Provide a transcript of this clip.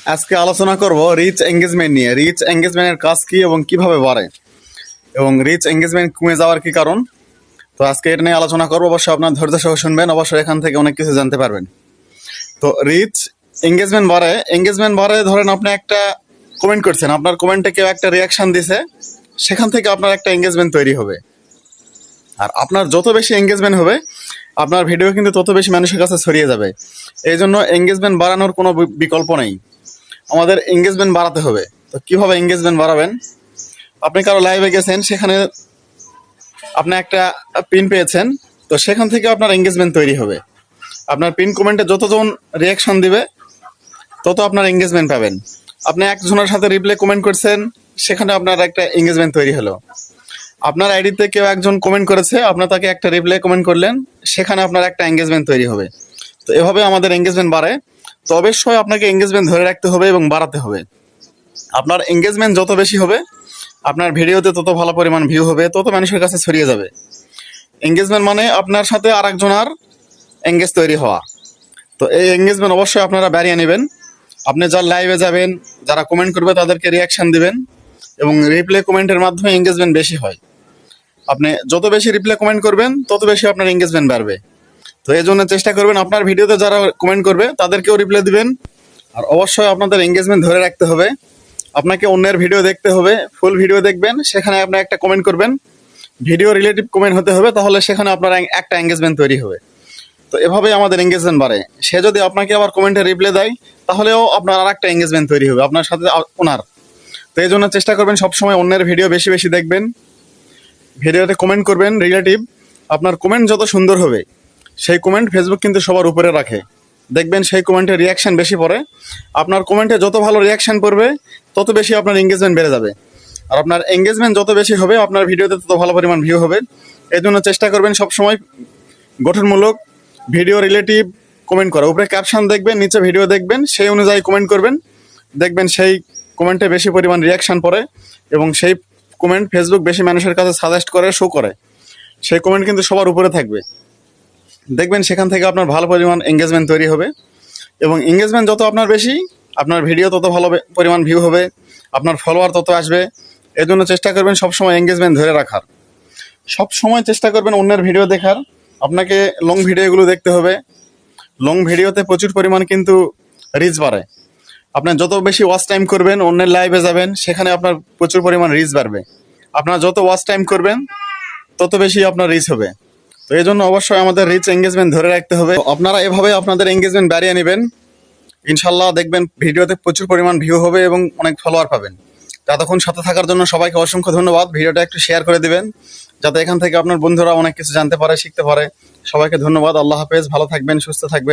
আজকে আলোচনা করব রিচ এঙ্গেজমেন্ট নিয়ে। রিচ এঙ্গেজমেন্টের কাজ কি এবং কিভাবে বাড়ে, এবং রিচ এঙ্গেজমেন্ট কমে যাওয়ার কি কারণ। তো আজকে এটা নিয়ে আলোচনা করবো, অবশ্যই আপনার ধৈর্য সহ শুনবেন, অবশ্যই এখান থেকে অনেক কিছু জানতে পারবেন। তো রিচ এঙ্গেজমেন্ট বাড়ে ধরেন আপনি একটা কমেন্ট করছেন, আপনার কমেন্টে কেউ একটা রিয়াকশন দিছে, সেখান থেকে আপনার একটা এঙ্গেজমেন্ট তৈরি হবে। আর আপনার যত বেশি এঙ্গেজমেন্ট হবে, আপনার ভিডিও কিন্তু তত বেশি মানুষের কাছে ছড়িয়ে যাবে। এই জন্য এঙ্গেজমেন্ট বাড়ানোর কোনো বিকল্প নেই, আমাদের এঙ্গেজমেন্ট বাড়াতে হবে। তো কিভাবে এঙ্গেজমেন্ট বাড়াবেন? আপনি কারো লাইভে গেছেন, সেখানে আপনি একটা পিন পেয়েছেন, তো সেখান থেকে আপনার এঙ্গেজমেন্ট তৈরি হবে। আপনার পিন কমেন্টে যতজন রিয়াকশন দিবে, তত আপনার এঙ্গেজমেন্ট পাবেন। আপনি একজনের সাথে রিপ্লাই কমেন্ট করছেন, সেখানে আপনার একটা এঙ্গেজমেন্ট তৈরি হলো। আপনার আইডিতে কেউ একজন কমেন্ট করেছে, আপনার তাকে একটা রিপ্লাই কমেন্ট করলেন, সেখানে আপনার একটা এঙ্গেজমেন্ট তৈরি হবে। তো এভাবে আমাদের এঙ্গেজমেন্ট বাড়ে। তো অবশ্যই আপনাকে এঙ্গেজমেন্ট ধরে রাখতে হবে এবং বাড়াতে হবে। আপনার এঙ্গেজমেন্ট যত বেশি হবে, আপনার ভিডিওতে তত ভালো পরিমাণ ভিউ হবে, তত মানুষের কাছে ছড়িয়ে যাবে। এঙ্গেজমেন্ট মানে আপনার সাথে আরেকজনের এঙ্গেজ তৈরি হওয়া। তো এই এঙ্গেজমেন্ট অবশ্যই আপনারা বাড়িয়ে নেবেন। আপনি যার লাইভে যাবেন, যারা কমেন্ট করবে তাদেরকে রিয়াকশন দিবেন, এবং রিপ্লাই কমেন্টের মাধ্যমে এঙ্গেজমেন্ট বেশি হয়। আপনি যত বেশি রিপ্লাই কমেন্ট করবেন, তত বেশি আপনার এঙ্গেজমেন্ট বাড়বে। তো এই জন্য চেষ্টা করবেন আপনার ভিডিওতে যারা কমেন্ট করবে তাদেরকেও রিপ্লাই দিবেন। আর অবশ্যই আপনাদের এঙ্গেজমেন্ট ধরে রাখতে হবে। আপনাকে অন্যের ভিডিও দেখতে হবে, ফুল ভিডিও দেখবেন, সেখানে আপনি একটা কমেন্ট করবেন, ভিডিও রিলেটিভ কমেন্ট হতে হবে, তাহলে সেখানে আপনার একটা এঙ্গেজমেন্ট তৈরি হবে। তো এভাবেই আমাদের এঙ্গেজমেন্ট বাড়ে। সে যদি আপনাকে আবার কমেন্টে রিপ্লাই দেয়, তাহলেও আপনার আর একটা এঙ্গেজমেন্ট তৈরি হবে আপনার সাথে ওনার। তো এই জন্য চেষ্টা করবেন সবসময় অন্যের ভিডিও বেশি বেশি দেখবেন, ভিডিওতে কমেন্ট করবেন রিলেটিভ। আপনার কমেন্ট যত সুন্দর হবে, সেই কমেন্ট ফেসবুক কিন্তু সবার উপরে রাখে। দেখবেন সেই কমেন্টের রিয়াকশন বেশি পড়ে। আপনার কমেন্টে যত ভালো রিয়াকশন পড়বে, তত বেশি আপনার এঙ্গেজমেন্ট বেড়ে যাবে। আর আপনার এঙ্গেজমেন্ট যত বেশি হবে, আপনার ভিডিওতে তত ভালো পরিমাণ ভিউ হবে। এই জন্য চেষ্টা করবেন সবসময় গঠনমূলক ভিডিও রিলেটিভ কমেন্ট করা। উপরে ক্যাপশন দেখবেন, নিচে ভিডিও দেখবেন, সেই অনুযায়ী কমেন্ট করবেন। দেখবেন সেই কমেন্টে বেশি পরিমাণ রিয়াকশন পড়ে, এবং সেই কমেন্ট ফেসবুক বেশি মানুষের কাছে সাজেস্ট করে, শো করে। সেই কমেন্ট কিন্তু সবার উপরে থাকবে। দেখবেন সেখান থেকে আপনার ভালো পরিমাণ এঙ্গেজমেন্ট তৈরি হবে, এবং এঙ্গেজমেন্ট যত আপনার বেশি, আপনার ভিডিও তত ভালো পরিমাণ ভিউ হবে, আপনার ফলোয়ার তত আসবে। এই জন্য চেষ্টা করবেন সবসময় এঙ্গেজমেন্ট ধরে রাখার। সব সময় চেষ্টা করবেন অন্যের ভিডিও দেখার। আপনাকে লং ভিডিওগুলো দেখতে হবে। লং ভিডিওতে প্রচুর পরিমাণ কিন্তু রিচ বাড়ে। আপনার যত বেশি ওয়াচ টাইম করবেন, অন্যের লাইভে যাবেন, সেখানে আপনার প্রচুর পরিমাণ রিচ বাড়বে। আপনার যত ওয়াচ টাইম করবেন, তত বেশি আপনার রিচ হবে। তো এই জন্য অবশ্যই আমাদের রিচ এঙ্গেজমেন্ট ধরে রাখতে হবে। আপনারা এভাবে আপনাদের এঙ্গেজমেন্ট বাড়িয়ে নেবেন, ইনশাল্লাহ দেখবেন ভিডিওতে প্রচুর পরিমাণ ভিউ হবে এবং অনেক ফলোয়ার পাবেন। ততক্ষণ সাথে থাকার জন্য সবাইকে অসংখ্য ধন্যবাদ। ভিডিওটা একটু শেয়ার করে দিবেন, যাতে এখান থেকে আপনার বন্ধুরা অনেক কিছু জানতে পারে, শিখতে পারে। সবাইকে ধন্যবাদ। আল্লাহ হাফেজ। ভালো থাকবেন, সুস্থ থাকবেন।